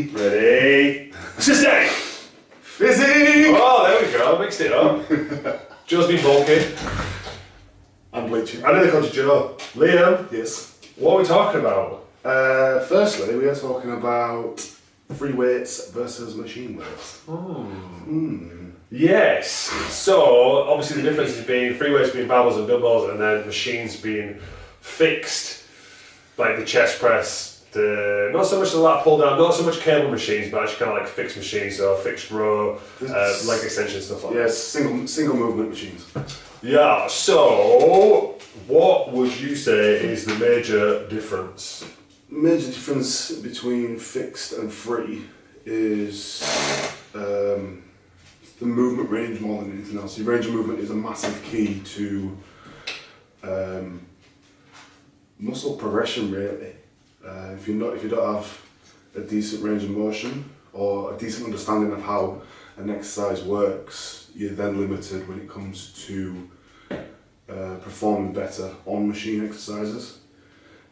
Ready? Sustain! Fizzy! Oh, there we go, mixed it up. Joe's been bulking. I'm bleaching. I nearly called you Joe. Liam, Yes. what are we talking about? Firstly, we are talking about free weights versus machine weights. Yes. So, obviously the difference is being free weights being barbells and dumbbells, and then machines being fixed, like the chest press, not so much the lat pull down, not so much cable machines, but actually kind of like fixed machines, so fixed row, leg extension, stuff like that. Yes, single movement machines. Yeah, so what would you say is the major difference? Major difference between fixed and free is the movement range more than anything else. Your range of movement is a massive key to muscle progression, really. If you don't have a decent range of motion or a decent understanding of how an exercise works, you're then limited when it comes to performing better on machine exercises.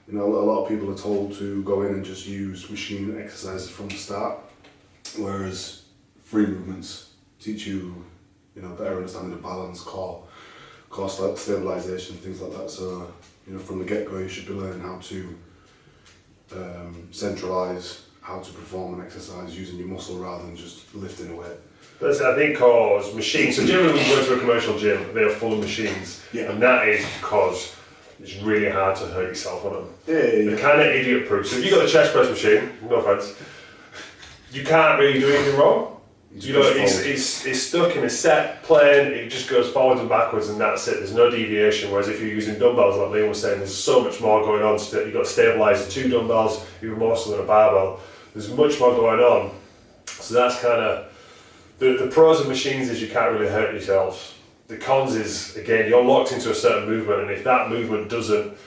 You know, a lot of people are told to go in and just use machine exercises from the start, whereas free movements teach you, better understanding of balance, core stabilization, things like that. So, from the get-go, you should be learning how to centralize how to perform an exercise using your muscle rather than just lifting a weight. That's, I think, cause machines. So generally, when you go to a commercial gym, they are full of machines, Yeah. and that is because it's really hard to hurt yourself on them. Yeah. They're kind of idiot-proof. So if you've got a chest press machine, no offense, you can't really do anything wrong. It's stuck in a set plane. It just goes forwards and backwards, and that's it. There's no deviation. Whereas if you're using dumbbells, like Liam was saying, there's so much more going on. You've got to stabilise the two dumbbells, even more so than a barbell. There's much more going on. So that's kind of the pros of machines is you can't really hurt yourself. The cons is, again, you're locked into a certain movement, and if that movement doesn't,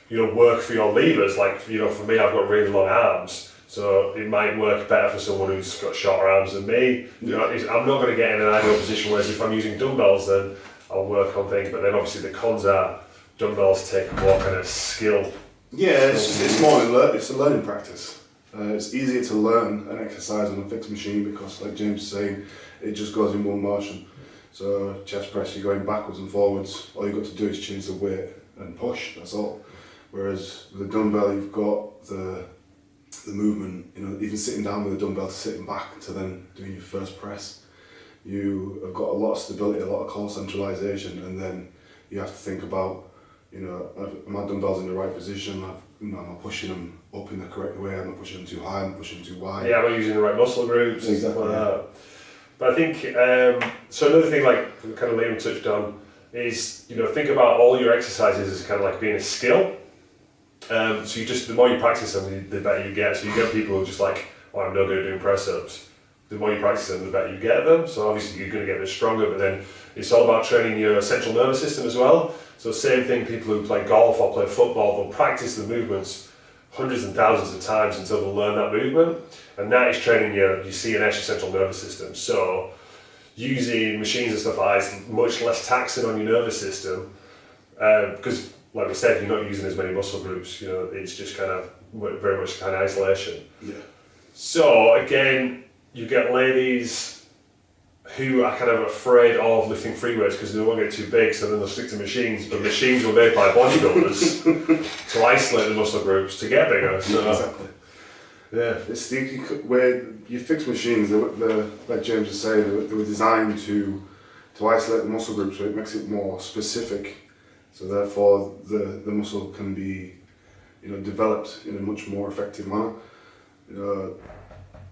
work for your levers, like for me, I've got really long arms. So it might work better for someone who's got shorter arms than me. I'm not going to get in an ideal position, whereas if I'm using dumbbells, then I'll work on things. But then obviously the cons are dumbbells take more kind of skill. Yeah, it's a learning practice. It's easier to learn an exercise on a fixed machine because, like James is saying, it just goes in one motion. So chest press, you're going backwards and forwards. All you've got to do is change the weight and push, that's all. Whereas with a dumbbell, you've got the movement, even sitting down with a dumbbell to sitting back to then doing your first press. You have got a lot of stability, a lot of core centralization, and then you have to think about, are my dumbbells in the right position? Am I pushing them up in the correct way? Am I pushing them too high? Am I pushing them too wide? Yeah, am I using the right muscle groups? Exactly. And stuff like that. But I think, so another thing like kind of Liam touched on is, think about all your exercises as kind of like being a skill. So the more you practice them, the better you get. So you get people who are just like, I'm no good at doing press-ups. The more you practice them, the better you get them. So obviously you're going to get a bit stronger, but then it's all about training your central nervous system as well. So same thing, people who play golf or play football, they'll practice the movements hundreds and thousands of times until they'll learn that movement. And that is training your CNS, your central nervous system. So using machines and stuff like that is much less taxing on your nervous system because, like we said, you're not using as many muscle groups. It's just kind of very much kind of isolation. Yeah. So again, you get ladies who are kind of afraid of lifting free weights because they don't want to get too big, so then they'll stick to machines. But machines were made by bodybuilders to isolate the muscle groups to get bigger. So. Exactly. Yeah. It's where you fix machines. They're like James was saying, they were designed to isolate the muscle groups, so it makes it more specific. So therefore, the muscle can be, developed in a much more effective manner.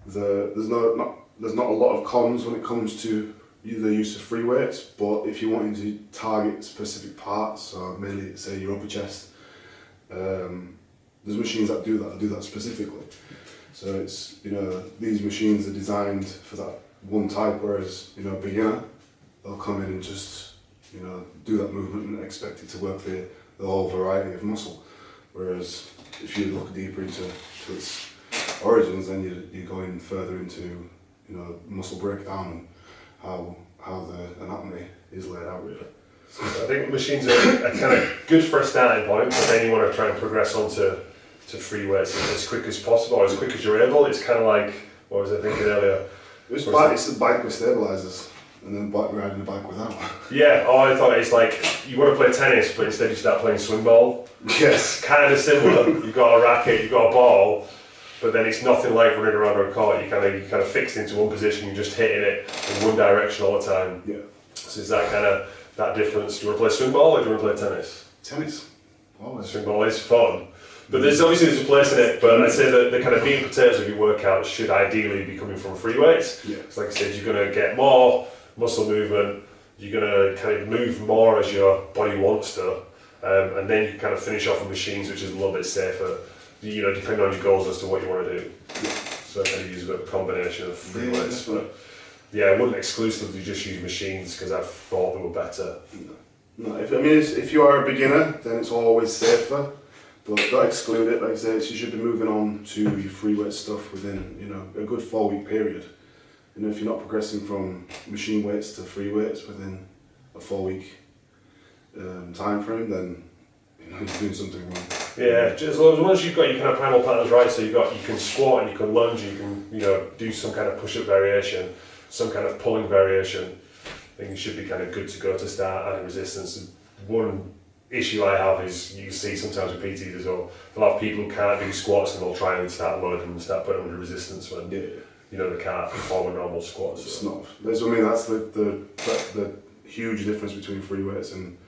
There's not a lot of cons when it comes to the use of free weights, but if you're wanting to target specific parts, so mainly say your upper chest, there's machines that do that specifically. So it's these machines are designed for that one type, whereas a beginner, they'll come in and just do that movement and expect it to work for the whole variety of muscle. Whereas if you look deeper into its origins, then you're going further into muscle breakdown and how the anatomy is laid out really. So I think machines are kind of good for a starting point, but then you want to try and progress on to free weights as quick as possible, or as quick as you're able. It's kind of like What was I thinking earlier? It's a bike with stabilizers, and then riding a bike without. Yeah, I thought it's like you want to play tennis, but instead you start playing swing ball. Yes. Kind of similar. You've got a racket, you've got a ball, but then it's nothing like running around on a court. You kind of fixed into one position, you're just hitting it in one direction all the time. Yeah. So is that difference? Do you want to play swing ball or do you want to play tennis? Tennis. Always. Swing ball is fun. But there's a place in it, but I'd say that the kind of meat and potatoes of your workouts should ideally be coming from free weights. Yeah. Because like I said, you're going to get more muscle movement, you're going to kind of move more as your body wants to, and then you can kind of finish off with machines, which is a little bit safer, depending on your goals as to what you want to do. Yeah. So I kind of use a bit of a combination of free weights. Definitely. But yeah, I wouldn't exclusively just use machines because I thought they were better. No, if you are a beginner, then it's always safer. But don't exclude it. Like I said, you should be moving on to your free weight stuff within a good 4-week period. If you're not progressing from machine weights to free weights within a 4-week time frame, then you're doing something wrong. Yeah, just as long as you've got your kind of primal patterns right, so you can squat and you can lunge, and you can do some kind of push-up variation, some kind of pulling variation, then you should be kind of good to go to start adding resistance. One issue I have is you see sometimes with PTs as well, a lot of people who can't do squats and they'll try and start loading and start putting under resistance when they can't perform a normal squat. So. It's not. That's the huge difference between free weights and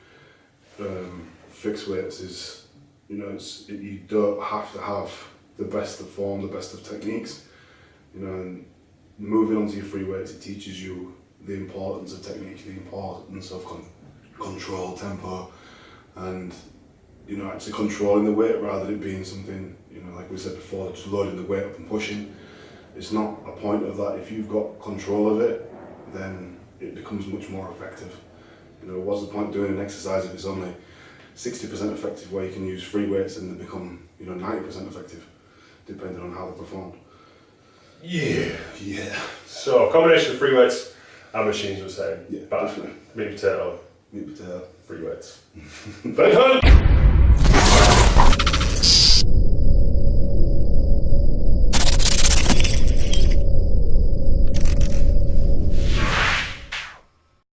fixed weights is, you don't have to have the best of form, the best of techniques. And moving on to your free weights, it teaches you the importance of technique, the importance of control, tempo, and actually controlling the weight rather than it being something, like we said before, just loading the weight up and pushing. It's not a point of that. If you've got control of it, then it becomes much more effective. What's the point doing an exercise if it's only 60% effective, where you can use free weights and they become 90% effective, depending on how they performed. Yeah. Yeah. So combination of free weights and machines, we're saying. Yeah, but definitely. meat potato. Meat potato. Free weights. Very good.